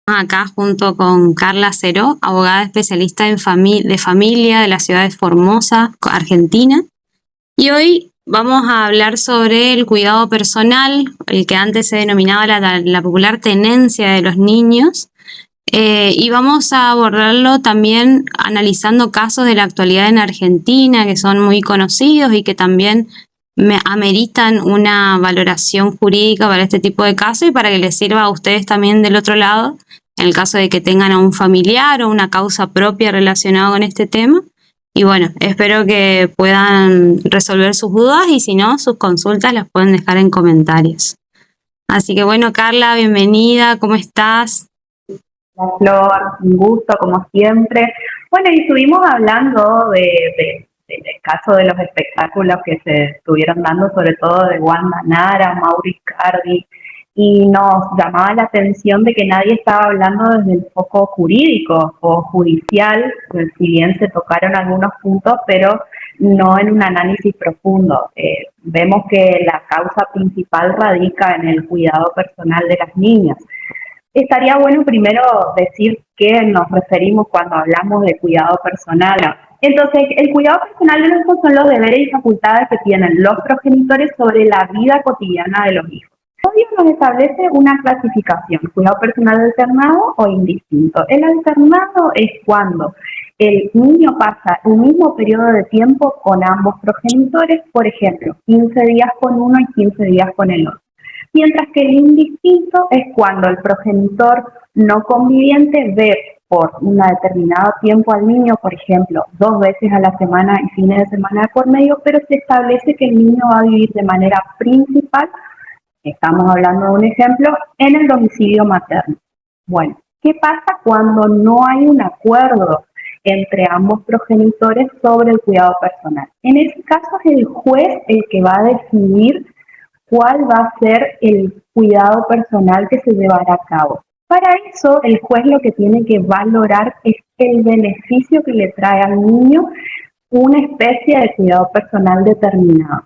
Acá junto con Carla Ceró, abogada especialista de familia de la ciudad de Formosa, Argentina. Y hoy vamos a hablar sobre el cuidado personal, el que antes se denominaba la popular tenencia de los niños. Y vamos a abordarlo también analizando casos de la actualidad en Argentina que son muy conocidos y que también ameritan una valoración jurídica para este tipo de casos y para que les sirva a ustedes también del otro lado, en el caso de que tengan a un familiar o una causa propia relacionada con este tema. Y bueno, espero que puedan resolver sus dudas y si no, sus consultas las pueden dejar en comentarios. Así que bueno, Carla, bienvenida, ¿cómo estás? La Flor, un gusto como siempre. Bueno, y estuvimos hablando del caso de los espectáculos que se estuvieron dando, sobre todo de Wanda Nara, Mauri Cardi, y nos llamaba la atención de que nadie estaba hablando desde el foco jurídico o judicial, pues, si bien se tocaron algunos puntos, pero no en un análisis profundo. Vemos que la causa principal radica en el cuidado personal de las niñas. Estaría bueno primero decir qué nos referimos cuando hablamos de cuidado personal. Entonces, el cuidado personal de los hijos son los deberes y facultades que tienen los progenitores sobre la vida cotidiana de los hijos. Hoy nos establece una clasificación, cuidado personal alternado o indistinto. El alternado es cuando el niño pasa el mismo periodo de tiempo con ambos progenitores, por ejemplo, 15 días con uno y 15 días con el otro. Mientras que el indistinto es cuando el progenitor no conviviente ve por un determinado tiempo al niño, por ejemplo, 2 veces a la semana y fines de semana de por medio, pero se establece que el niño va a vivir de manera principal, estamos hablando de un ejemplo, en el domicilio materno. Bueno, ¿qué pasa cuando no hay un acuerdo entre ambos progenitores sobre el cuidado personal? En ese caso es el juez el que va a decidir cuál va a ser el cuidado personal que se llevará a cabo. Para eso, el juez lo que tiene que valorar es el beneficio que le trae al niño una especie de cuidado personal determinado.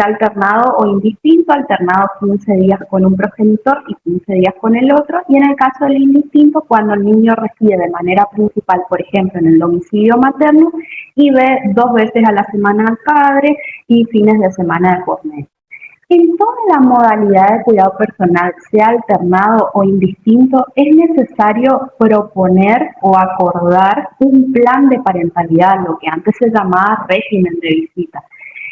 Alternado o indistinto, alternado 15 días con un progenitor y 15 días con el otro, y en el caso del indistinto, cuando el niño reside de manera principal, por ejemplo, en el domicilio materno, y ve 2 veces a la semana al padre y fines de semana de por medio. En toda la modalidad de cuidado personal, sea alternado o indistinto, es necesario proponer o acordar un plan de parentalidad, lo que antes se llamaba régimen de visita.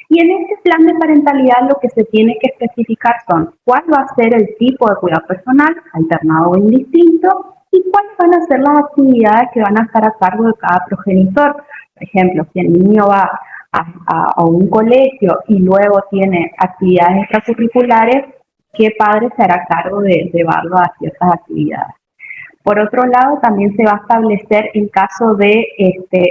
Y en este plan de parentalidad lo que se tiene que especificar son cuál va a ser el tipo de cuidado personal, alternado o indistinto, y cuáles van a ser las actividades que van a estar a cargo de cada progenitor. Por ejemplo, si el niño va a un colegio y luego tiene actividades extracurriculares, ¿qué padre se hará cargo de llevarlo a ciertas actividades? Por otro lado, también se va a establecer en caso de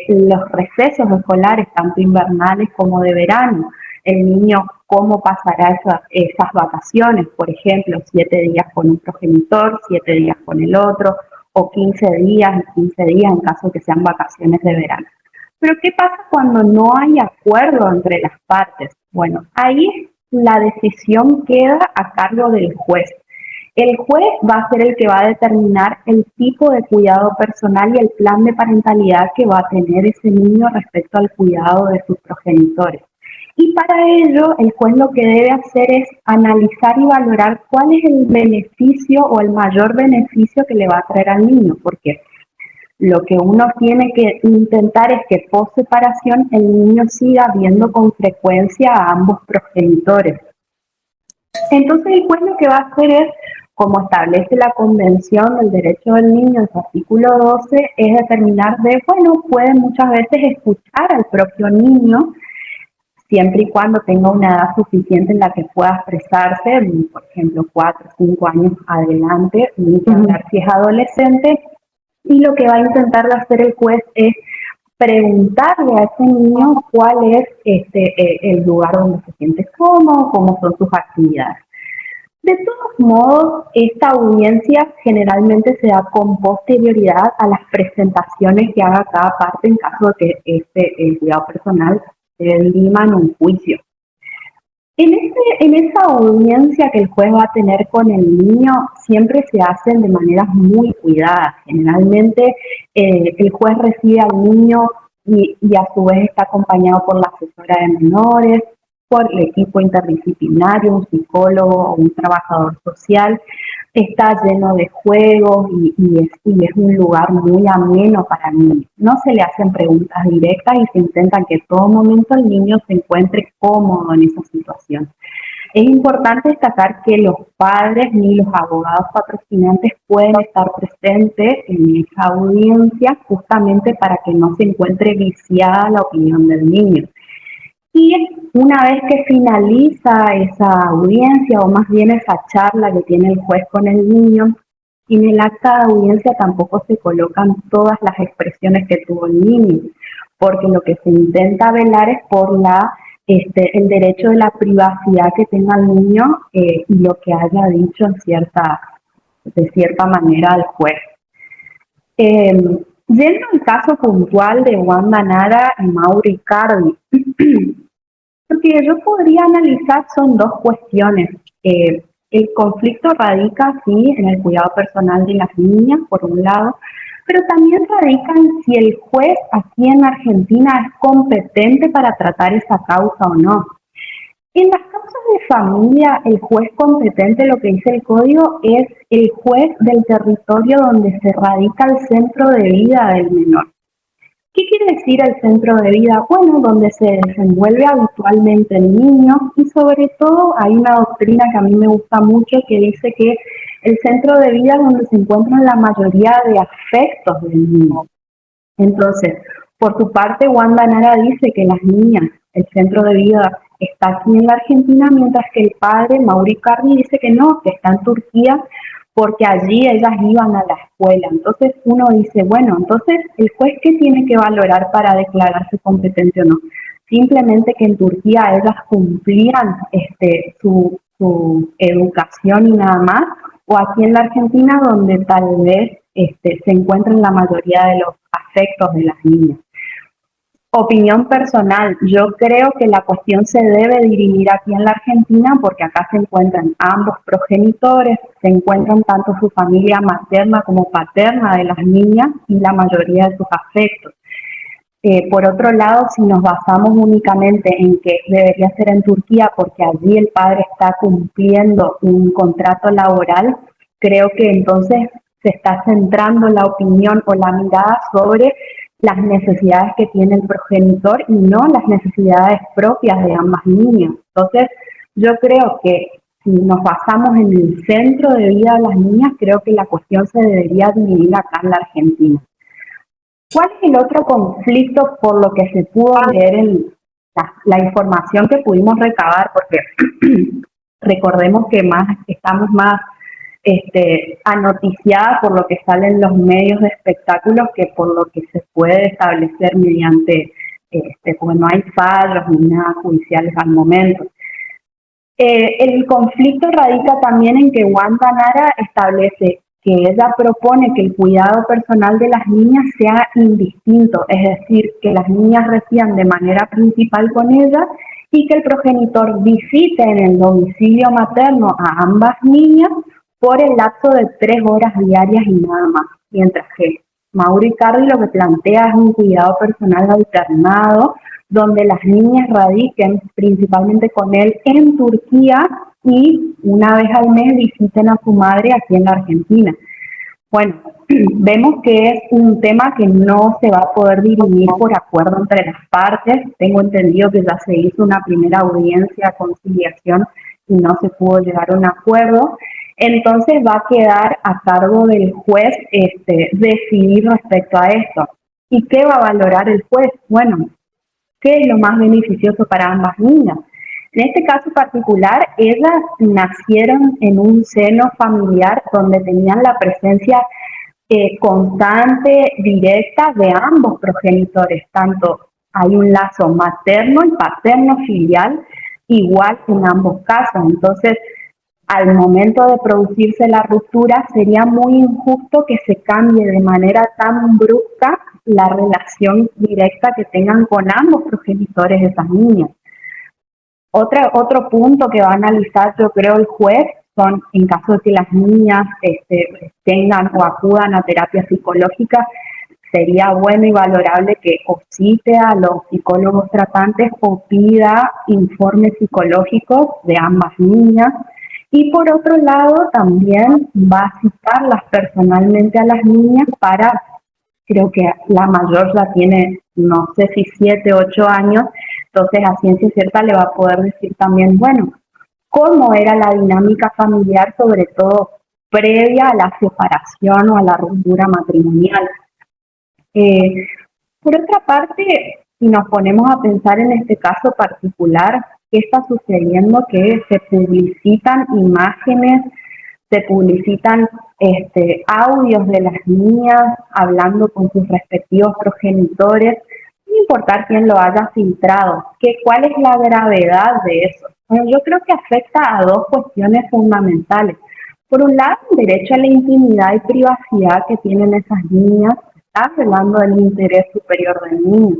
los recesos escolares, tanto invernales como de verano, el niño cómo pasará esas vacaciones, por ejemplo, 7 días con un progenitor, 7 días con el otro, o 15 días y 15 días en caso de que sean vacaciones de verano. Pero ¿qué pasa cuando no hay acuerdo entre las partes? Bueno, ahí la decisión queda a cargo del juez. El juez va a ser el que va a determinar el tipo de cuidado personal y el plan de parentalidad que va a tener ese niño respecto al cuidado de sus progenitores. Y para ello, el juez lo que debe hacer es analizar y valorar cuál es el beneficio o el mayor beneficio que le va a traer al niño, porque lo que uno tiene que intentar es que post separación el niño siga viendo con frecuencia a ambos progenitores. Entonces el juez lo que va a hacer es, como establece la Convención del Derecho del Niño en su artículo 12, es determinar bueno, puede muchas veces escuchar al propio niño, siempre y cuando tenga una edad suficiente en la que pueda expresarse, por ejemplo, 4 o 5 años adelante, ni que hablar si es adolescente, y lo que va a intentar hacer el juez es preguntarle a ese niño cuál es el lugar donde se siente cómodo, cómo son sus actividades. De todos modos, esta audiencia generalmente se da con posterioridad a las presentaciones que haga cada parte en caso de que el cuidado personal se dirima en un juicio. En esa audiencia que el juez va a tener con el niño, siempre se hacen de maneras muy cuidadas. Generalmente el juez recibe al niño y a su vez está acompañado por la asesora de menores, por el equipo interdisciplinario, un psicólogo o un trabajador social. Está lleno de juegos y es un lugar muy ameno para niños. No se le hacen preguntas directas y se intenta que en todo momento el niño se encuentre cómodo en esa situación. Es importante destacar que los padres ni los abogados patrocinantes pueden estar presentes en esa audiencia justamente para que no se encuentre viciada la opinión del niño. Y una vez que finaliza esa audiencia, o más bien esa charla que tiene el juez con el niño, en el acta de audiencia tampoco se colocan todas las expresiones que tuvo el niño, porque lo que se intenta velar es por el derecho de la privacidad que tenga el niño y lo que haya dicho de cierta manera al juez. Yendo al caso puntual de Wanda Nara y Mauro Icardi, lo que yo podría analizar son dos cuestiones. El conflicto radica, sí, en el cuidado personal de las niñas, por un lado, pero también radica en si el juez aquí en Argentina es competente para tratar esa causa o no. En las causas de familia, el juez competente, lo que dice el código, es el juez del territorio donde se radica el centro de vida del menor. ¿Qué quiere decir el centro de vida? Bueno, donde se desenvuelve habitualmente el niño, y sobre todo hay una doctrina que a mí me gusta mucho que dice que el centro de vida es donde se encuentran la mayoría de afectos del niño. Entonces, por su parte, Wanda Nara dice que las niñas, el centro de vida está aquí en la Argentina, mientras que el padre, Mauro Icardi, dice que no, que está en Turquía porque allí ellas iban a la escuela. Entonces uno dice, bueno, entonces el juez, ¿qué tiene que valorar para declararse competente o no? Simplemente que en Turquía ellas cumplían su educación y nada más, o aquí en la Argentina donde tal vez se encuentran la mayoría de los afectos de las niñas. Opinión personal, yo creo que la cuestión se debe dirimir aquí en la Argentina porque acá se encuentran ambos progenitores, se encuentran tanto su familia materna como paterna de las niñas y la mayoría de sus afectos. Por otro lado, si nos basamos únicamente en que debería ser en Turquía porque allí el padre está cumpliendo un contrato laboral, creo que entonces se está centrando la opinión o la mirada sobre las necesidades que tiene el progenitor y no las necesidades propias de ambas niñas. Entonces, yo creo que si nos basamos en el centro de vida de las niñas, creo que la cuestión se debería dividir acá en la Argentina. ¿Cuál es el otro conflicto por lo que se pudo leer en la información que pudimos recabar? Porque recordemos que estamos más anoticiadas por lo que sale en los medios de espectáculos que por lo que se puede establecer mediante, porque no hay fallos ni nada judiciales al momento. El conflicto radica también en que Wanda Nara establece que ella propone que el cuidado personal de las niñas sea indistinto, es decir, que las niñas residan de manera principal con ella y que el progenitor visite en el domicilio materno a ambas niñas por el lapso de 3 horas diarias y nada más. Mientras que Mauro Icardi lo que plantea es un cuidado personal alternado, donde las niñas radiquen principalmente con él en Turquía y una vez al mes visiten a su madre aquí en la Argentina. Bueno, vemos que es un tema que no se va a poder dirimir por acuerdo entre las partes. Tengo entendido que ya se hizo una primera audiencia de conciliación y no se pudo llegar a un acuerdo. Entonces va a quedar a cargo del juez decidir respecto a esto. ¿Y qué va a valorar el juez? Bueno, ¿qué es lo más beneficioso para ambas niñas? En este caso particular, ellas nacieron en un seno familiar donde tenían la presencia constante, directa de ambos progenitores, tanto hay un lazo materno y paterno filial igual en ambos casos. Entonces, al momento de producirse la ruptura, sería muy injusto que se cambie de manera tan brusca la relación directa que tengan con ambos progenitores de esas niñas. Otro punto que va a analizar, yo creo, el juez son, en caso de que las niñas tengan o acudan a terapia psicológica, sería bueno y valorable que o cite a los psicólogos tratantes o pida informes psicológicos de ambas niñas. Y por otro lado, también va a citarlas personalmente a las niñas para, creo que la mayor ya tiene, no sé si 7, 8 años, entonces a ciencia cierta le va a poder decir también, bueno, cómo era la dinámica familiar, sobre todo previa a la separación o a la ruptura matrimonial. Eh, por otra parte, si nos ponemos a pensar en este caso particular, ¿qué está sucediendo? Que se publicitan imágenes, se publicitan audios de las niñas hablando con sus respectivos progenitores, sin importar quién lo haya filtrado. ¿Cuál es la gravedad de eso? Bueno, yo creo que afecta a dos cuestiones fundamentales. Por un lado, el derecho a la intimidad y privacidad que tienen esas niñas, está hablando del interés superior del niño.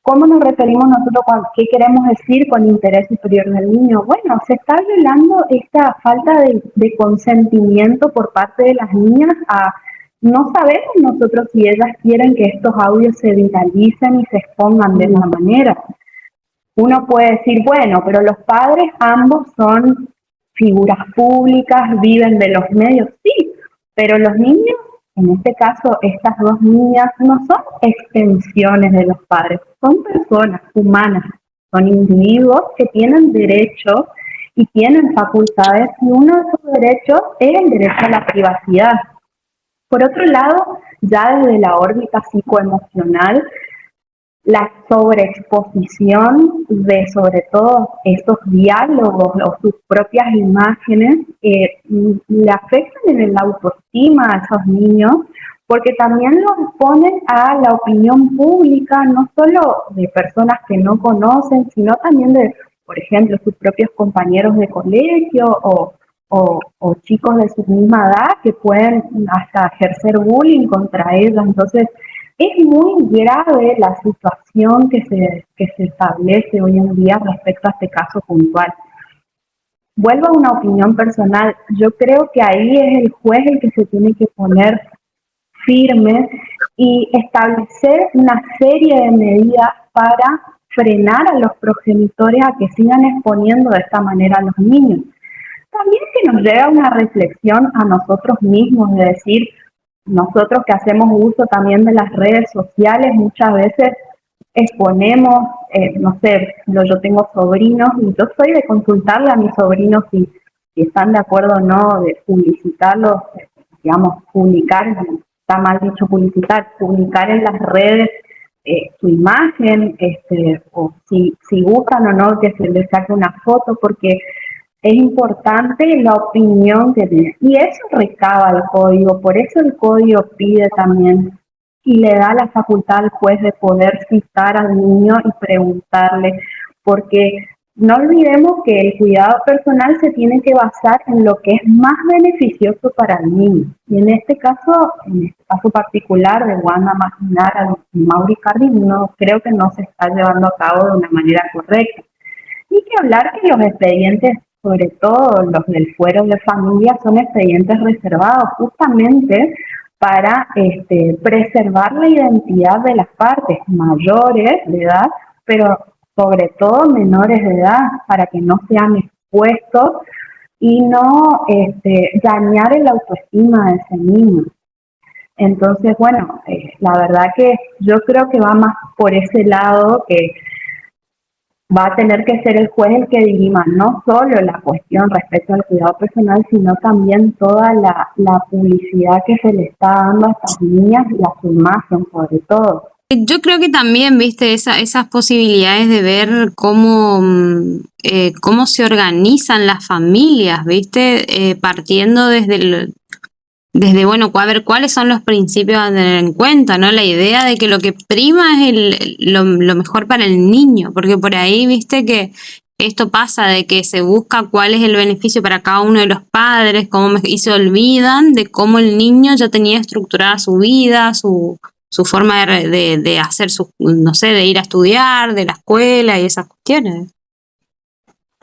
¿Cómo nos referimos nosotros? ¿Qué queremos decir con interés superior del niño? Bueno, se está violando esta falta de consentimiento por parte de las niñas a... No sabemos nosotros si ellas quieren que estos audios se viralicen y se expongan de esa manera. Uno puede decir, bueno, pero los padres ambos son figuras públicas, viven de los medios. Sí, pero los niños, en este caso estas dos niñas, no son extensiones de los padres, son personas humanas, son individuos que tienen derechos y tienen facultades, y uno de esos derechos es el derecho a la privacidad. Por otro lado, ya desde la órbita psicoemocional, la sobreexposición de sobre todo estos diálogos o sus propias imágenes le afectan en el autoestima a esos niños, porque también los exponen a la opinión pública, no solo de personas que no conocen, sino también de, por ejemplo, sus propios compañeros de colegio o chicos de su misma edad que pueden hasta ejercer bullying contra ellos. Entonces, es muy grave la situación que se establece hoy en día respecto a este caso puntual. Vuelvo a una opinión personal. Yo creo que ahí es el juez el que se tiene que poner firme y establecer una serie de medidas para frenar a los progenitores a que sigan exponiendo de esta manera a los niños. También que nos lleva a una reflexión a nosotros mismos de decir, nosotros que hacemos uso también de las redes sociales, muchas veces exponemos, no sé, yo tengo sobrinos y yo soy de consultarle a mis sobrinos si están de acuerdo o no de publicitarlos, digamos, publicar, está mal dicho publicitar, publicar en las redes su imagen, o si gustan o no que se les saque una foto, porque es importante la opinión que tiene. Y eso recaba el código, por eso el código pide también y le da la facultad al juez de poder citar al niño y preguntarle, porque no olvidemos que el cuidado personal se tiene que basar en lo que es más beneficioso para el niño. Y en este caso particular de Wanda Nara y Mauri Cardi, no creo que no se está llevando a cabo de una manera correcta. Ni que hablar que los expedientes, sobre todo los del fuero de familia, son expedientes reservados justamente para preservar la identidad de las partes mayores de edad, pero sobre todo menores de edad, para que no sean expuestos y no dañar el autoestima de ese niño. Entonces, bueno, la verdad que yo creo que va más por ese lado, que va a tener que ser el juez el que dirima no solo la cuestión respecto al cuidado personal, sino también toda la publicidad que se le está dando a estas niñas y a su imagen, sobre todo. Yo creo que también, viste, esas posibilidades de ver cómo se organizan las familias, viste, partiendo desde, bueno, a ver cuáles son los principios a tener en cuenta, ¿no? La idea de que lo que prima es lo mejor para el niño, porque por ahí, viste, que esto pasa de que se busca cuál es el beneficio para cada uno de los padres, y se olvidan de cómo el niño ya tenía estructurada su vida, su forma de hacer no sé, de ir a estudiar, de la escuela y esas cuestiones.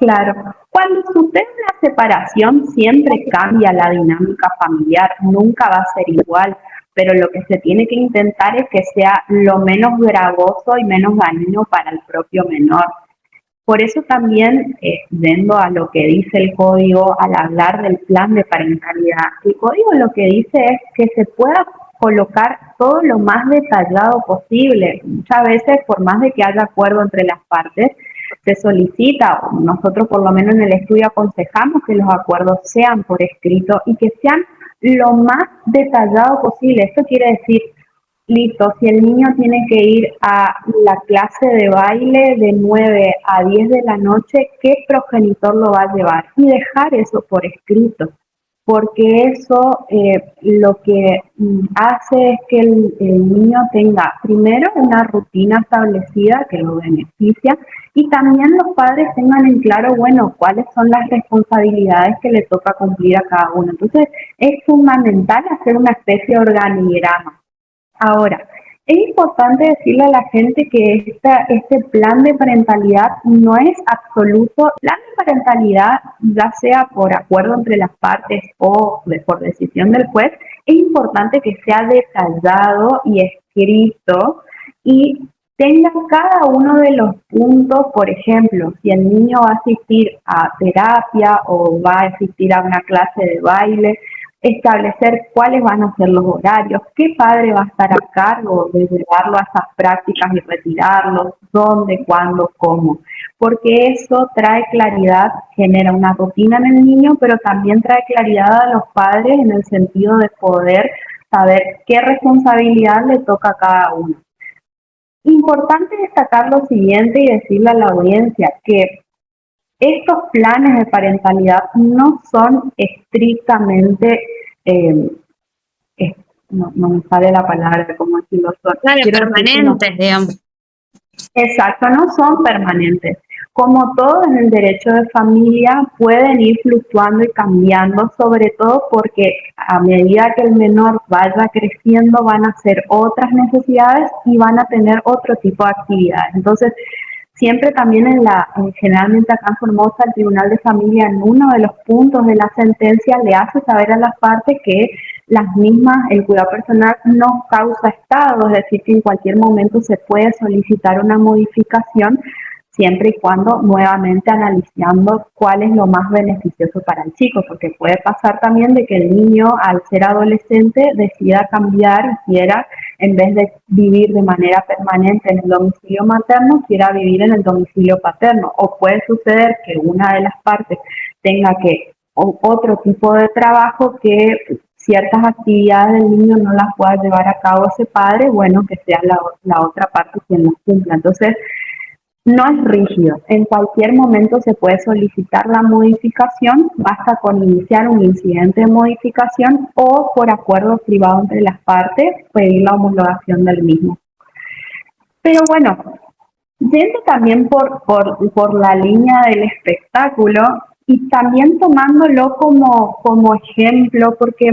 Claro, cuando sucede una separación siempre cambia la dinámica familiar, nunca va a ser igual, pero lo que se tiene que intentar es que sea lo menos gravoso y menos dañino para el propio menor. Por eso también, yendo a lo que dice el código al hablar del plan de parentalidad, el código lo que dice es que se pueda colocar todo lo más detallado posible. Muchas veces, por más de que haya acuerdo entre las partes, se solicita, nosotros por lo menos en el estudio aconsejamos que los acuerdos sean por escrito y que sean lo más detallado posible. Esto quiere decir, listo, si el niño tiene que ir a la clase de baile de 9 a 10 de la noche, ¿qué progenitor lo va a llevar? Y dejar eso por escrito, porque eso lo que hace es que el niño tenga primero una rutina establecida que lo beneficia y también los padres tengan en claro, bueno, cuáles son las responsabilidades que le toca cumplir a cada uno. Entonces, es fundamental hacer una especie de organigrama. Ahora, es importante decirle a la gente que este plan de parentalidad no es absoluto. Plan de parentalidad, ya sea por acuerdo entre las partes o por decisión del juez, es importante que sea detallado y escrito y tenga cada uno de los puntos. Por ejemplo, si el niño va a asistir a terapia o va a asistir a una clase de baile, establecer cuáles van a ser los horarios, qué padre va a estar a cargo de llevarlo a esas prácticas y retirarlos, dónde, cuándo, cómo, porque eso trae claridad, genera una rutina en el niño, pero también trae claridad a los padres en el sentido de poder saber qué responsabilidad le toca a cada uno. Importante destacar lo siguiente y decirle a la audiencia que estos planes de parentalidad no son estrictamente, eh, no me sale la palabra, como decirlo, claro, permanentes, digamos. Exacto, no son permanentes. Como todo en el derecho de familia, pueden ir fluctuando y cambiando, sobre todo porque a medida que el menor vaya creciendo van a ser otras necesidades y van a tener otro tipo de actividades. Entonces, siempre también generalmente acá en Formosa, el Tribunal de Familia en uno de los puntos de la sentencia le hace saber a las partes que las mismas, el cuidado personal no causa estado, es decir, que en cualquier momento se puede solicitar una modificación siempre y cuando nuevamente analizando cuál es lo más beneficioso para el chico, porque puede pasar también de que el niño al ser adolescente decida cambiar y quiera, en vez de vivir de manera permanente en el domicilio materno, quiera vivir en el domicilio paterno. O puede suceder que una de las partes tenga que otro tipo de trabajo, que ciertas actividades del niño no las pueda llevar a cabo ese padre, bueno, que sea la otra parte quien las cumpla. Entonces, no es rígido, en cualquier momento se puede solicitar la modificación, basta con iniciar un incidente de modificación o por acuerdo privado entre las partes pedir la homologación del mismo. Pero bueno, yendo también por la línea del espectáculo y también tomándolo como ejemplo, porque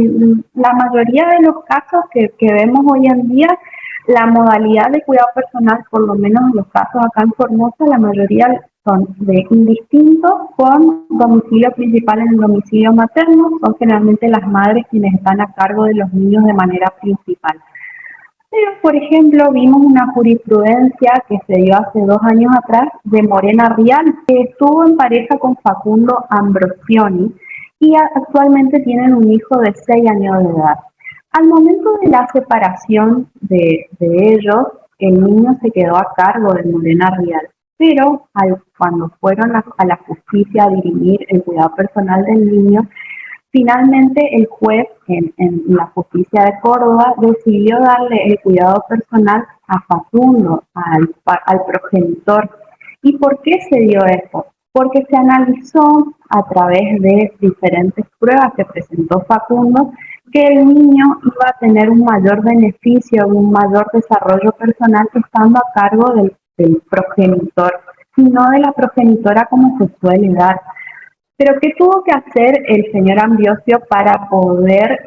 la mayoría de los casos que vemos hoy en día, la modalidad de cuidado personal, por lo menos en los casos acá en Formosa, la mayoría son de indistintos con domicilio principal en el domicilio materno, son generalmente las madres quienes están a cargo de los niños de manera principal. Pero, por ejemplo, vimos una jurisprudencia que se dio hace 2 años atrás de Morena Rial, que estuvo en pareja con Facundo Ambrosioni y actualmente tienen un hijo de 6 años de edad. Al momento de la separación de ellos, el niño se quedó a cargo de Morena Rial, pero cuando fueron a la justicia a dirimir el cuidado personal del niño, finalmente el juez en la justicia de Córdoba decidió darle el cuidado personal a Facundo, al progenitor. ¿Y por qué se dio esto? Porque se analizó a través de diferentes pruebas que presentó Facundo que el niño iba a tener un mayor beneficio, un mayor desarrollo personal estando a cargo del progenitor, y no de la progenitora como se suele dar. Pero ¿qué tuvo que hacer el señor Ambrosio para poder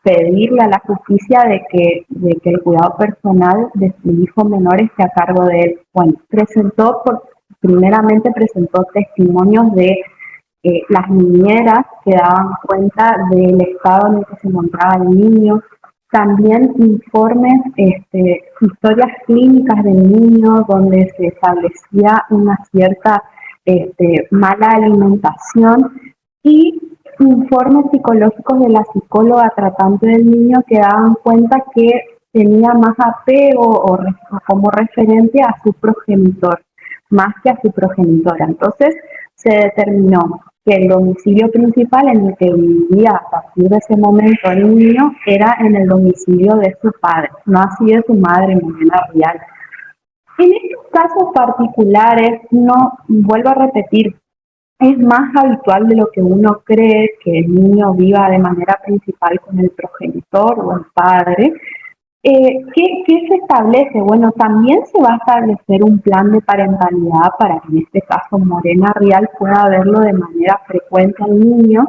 pedirle a la justicia de que el cuidado personal de su hijo menor esté a cargo de él? Bueno, presentó primeramente presentó testimonios de las niñeras que daban cuenta del estado en el que se encontraba el niño, también informes, historias clínicas del niño donde se establecía una cierta mala alimentación y informes psicológicos de la psicóloga tratante del niño que daban cuenta que tenía más apego o como referente a su progenitor, más que a su progenitora. Entonces se determinó que el domicilio principal en el que vivía a partir de ese momento el niño era en el domicilio de su padre, no así de su madre, Morena Rial. En estos casos particulares, no, vuelvo a repetir, es más habitual de lo que uno cree que el niño viva de manera principal con el progenitor o el padre. ¿Qué se establece? Bueno, también se va a establecer un plan de parentalidad para que en este caso Morena Rial pueda verlo de manera frecuente al niño,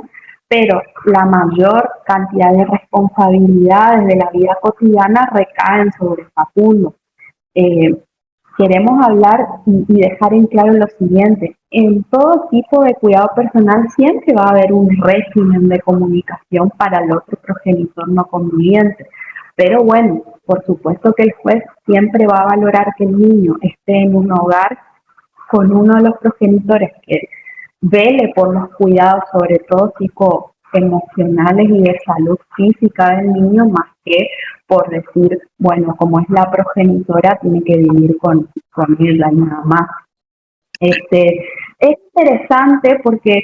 pero la mayor cantidad de responsabilidades de la vida cotidiana recaen sobre Facundo. Eh, Queremos hablar y dejar en claro lo siguiente. En todo tipo de cuidado personal siempre va a haber un régimen de comunicación para el otro progenitor no conviviente. Pero bueno, por supuesto que el juez siempre va a valorar que el niño esté en un hogar con uno de los progenitores que vele por los cuidados, sobre todo psicoemocionales y de salud física del niño, más que por decir, bueno, como es la progenitora, tiene que vivir con ella y nada más. Es interesante porque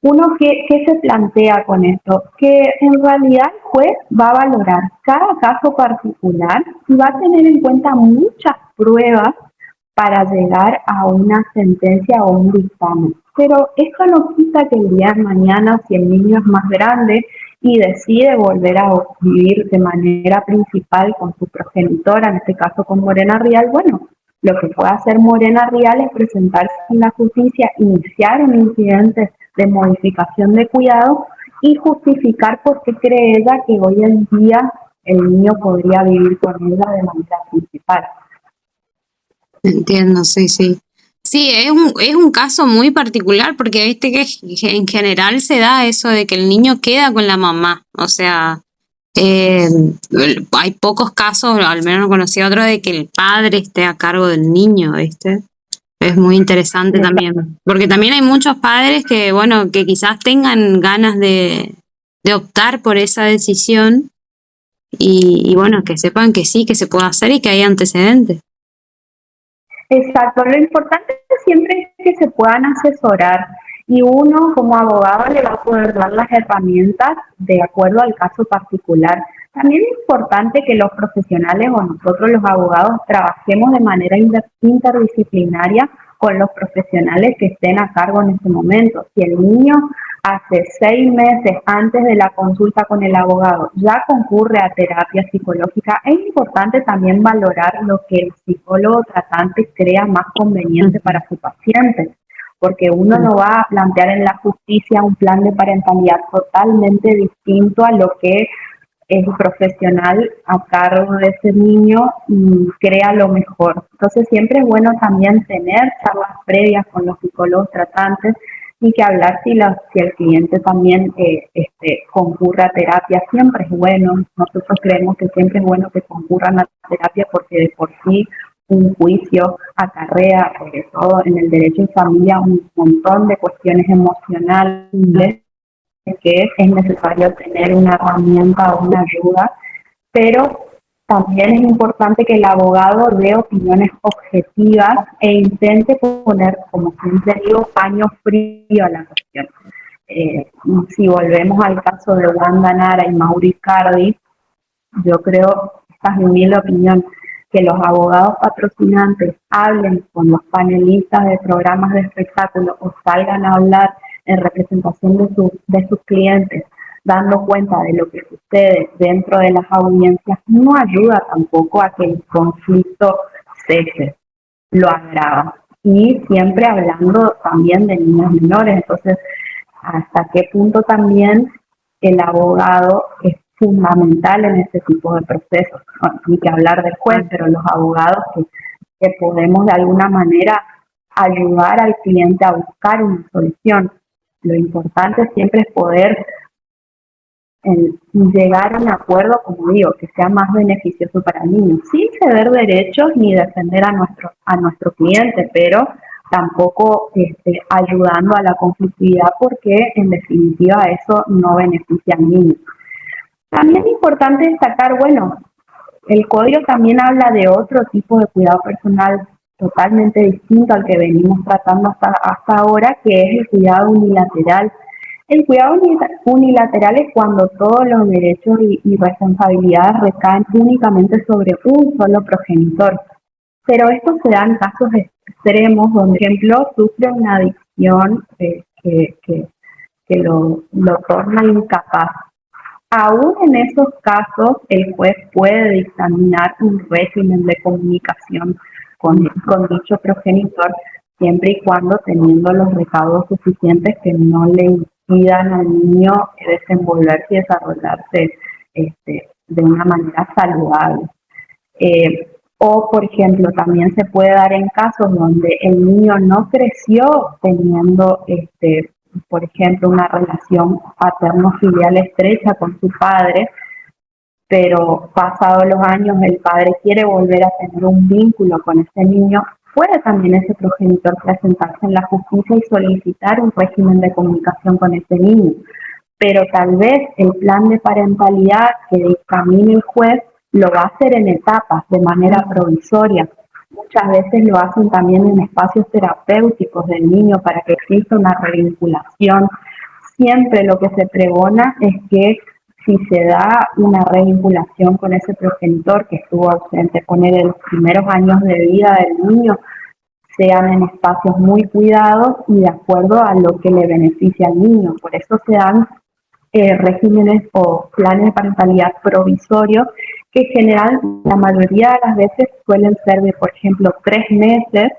uno ¿qué se plantea con esto? Que en realidad el juez va a valorar cada caso particular y va a tener en cuenta muchas pruebas para llegar a una sentencia o un dictamen. Pero esto no quita que el día de mañana, si el niño es más grande y decide volver a vivir de manera principal con su progenitora, en este caso con Morena Rial, bueno, lo que puede hacer Morena Rial es presentarse en la justicia, iniciar un incidente de modificación de cuidado y justificar por qué cree ella que hoy en día el niño podría vivir con ella de manera principal. Entiendo, sí, sí. Sí, es un caso muy particular porque viste que en general se da eso de que el niño queda con la mamá. O sea, hay pocos casos, al menos no conocí otro, de que el padre esté a cargo del niño, ¿viste? Es muy interesante también. Porque también hay muchos padres que, bueno, que quizás tengan ganas de optar por esa decisión y bueno, que sepan que sí, que se puede hacer y que hay antecedentes. Exacto, lo importante siempre es que se puedan asesorar y uno como abogado le va a poder dar las herramientas de acuerdo al caso particular. También es importante que los profesionales o nosotros los abogados trabajemos de manera interdisciplinaria con los profesionales que estén a cargo en ese momento. Si el niño hace 6 meses antes de la consulta con el abogado ya concurre a terapia psicológica, es importante también valorar lo que el psicólogo tratante crea más conveniente para su paciente, porque uno no va a plantear en la justicia un plan de parentalidad totalmente distinto a lo que el profesional a cargo de ese niño crea lo mejor. Entonces siempre es bueno también tener charlas previas con los psicólogos tratantes y que hablar si el cliente también concurra a terapia. Siempre es bueno, nosotros creemos que siempre es bueno que concurran a terapia porque de por sí un juicio acarrea, sobre todo en el derecho de familia, un montón de cuestiones emocionales que es necesario tener una herramienta o una ayuda, pero también es importante que el abogado dé opiniones objetivas e intente poner, como siempre digo, paño frío a la cuestión. Si volvemos al caso de Wanda Nara y Mauri Cardi, yo creo, esta es mi humilde opinión, que los abogados patrocinantes hablen con los panelistas de programas de espectáculo o salgan a hablar en representación de sus clientes, dando cuenta de lo que sucede dentro de las audiencias, no ayuda tampoco a que el conflicto cese, lo agrava. Y siempre hablando también de niños menores, entonces, hasta qué punto también el abogado es fundamental en este tipo de procesos. Bueno, ni que hablar del juez, pero los abogados que podemos de alguna manera ayudar al cliente a buscar una solución. Lo importante siempre es poder llegar a un acuerdo, como digo, que sea más beneficioso para el niño, sin ceder derechos ni defender a nuestro cliente, pero tampoco ayudando a la conflictividad, porque en definitiva eso no beneficia al niño. También es importante destacar, bueno, el código también habla de otro tipo de cuidado personal totalmente distinto al que venimos tratando hasta ahora, que es el cuidado unilateral. El cuidado unilateral es cuando todos los derechos y responsabilidades recaen únicamente sobre un solo progenitor. Pero esto se da en casos extremos, donde, por ejemplo, sufre una adicción que lo torna incapaz. Aún en esos casos, el juez puede dictaminar un régimen de comunicación con dicho progenitor, siempre y cuando teniendo los recaudos suficientes que no le impidan al niño desenvolverse y desarrollarse de una manera saludable. O, por ejemplo, también se puede dar en casos donde el niño no creció teniendo por ejemplo, una relación paterno-filial estrecha con su padre, pero pasados los años el padre quiere volver a tener un vínculo con ese niño, puede también ese progenitor presentarse en la justicia y solicitar un régimen de comunicación con ese niño. Pero tal vez el plan de parentalidad que dictamine el juez lo va a hacer en etapas, de manera provisoria. Muchas veces lo hacen también en espacios terapéuticos del niño para que exista una revinculación. Siempre lo que se pregona es que si se da una revinculación con ese progenitor que estuvo ausente, poner en los primeros años de vida del niño, sean en espacios muy cuidados y de acuerdo a lo que le beneficia al niño. Por eso se dan regímenes o planes de parentalidad provisorios que en general la mayoría de las veces suelen ser de, por ejemplo, 3 meses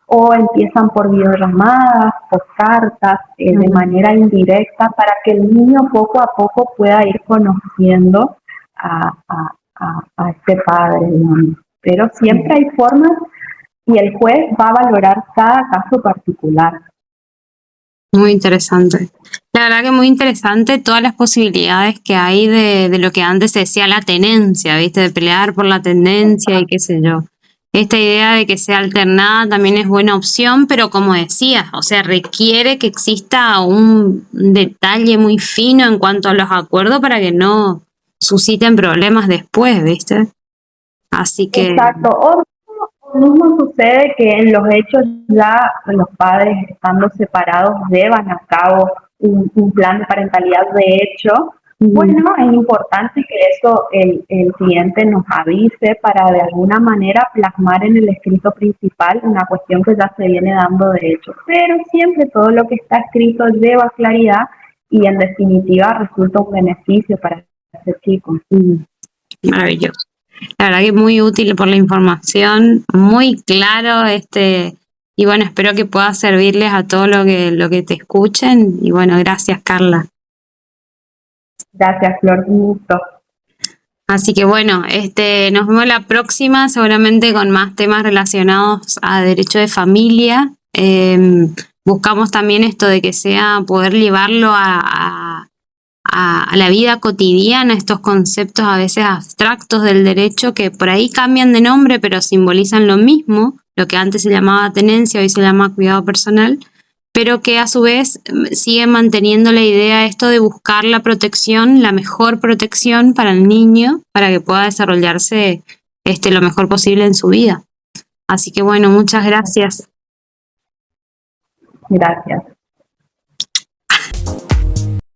o empiezan por videollamadas, por cartas, de manera indirecta, para que el niño poco a poco pueda ir conociendo a este padre, digamos. Pero siempre hay formas y el juez va a valorar cada caso particular. Muy interesante. La verdad que muy interesante todas las posibilidades que hay de lo que antes se decía la tenencia, ¿viste? De pelear por la tenencia y qué sé yo. Esta idea de que sea alternada también es buena opción, pero como decías, o sea, requiere que exista un detalle muy fino en cuanto a los acuerdos para que no susciten problemas después, ¿viste? Así que... Exacto. O mismo sucede que en los hechos ya los padres estando separados llevan a cabo un plan de parentalidad de hecho. Bueno, es importante que eso el cliente nos avise para de alguna manera plasmar en el escrito principal una cuestión que ya se viene dando de hecho. Pero siempre todo lo que está escrito lleva claridad y en definitiva resulta un beneficio para ese chico. Maravilloso. La verdad que muy útil por la información, muy claro, y bueno, espero que pueda servirles a todo lo que te escuchen, y bueno, gracias Carla. Gracias Flor, un gusto. Así que bueno, nos vemos la próxima, seguramente con más temas relacionados a derecho de familia. Buscamos también esto de que sea poder llevarlo a la vida cotidiana, estos conceptos a veces abstractos del derecho que por ahí cambian de nombre pero simbolizan lo mismo, lo que antes se llamaba tenencia, hoy se llama cuidado personal, pero que a su vez sigue manteniendo la idea esto de buscar la protección, la mejor protección para el niño, para que pueda desarrollarse lo mejor posible en su vida. Así que bueno, muchas gracias. Gracias.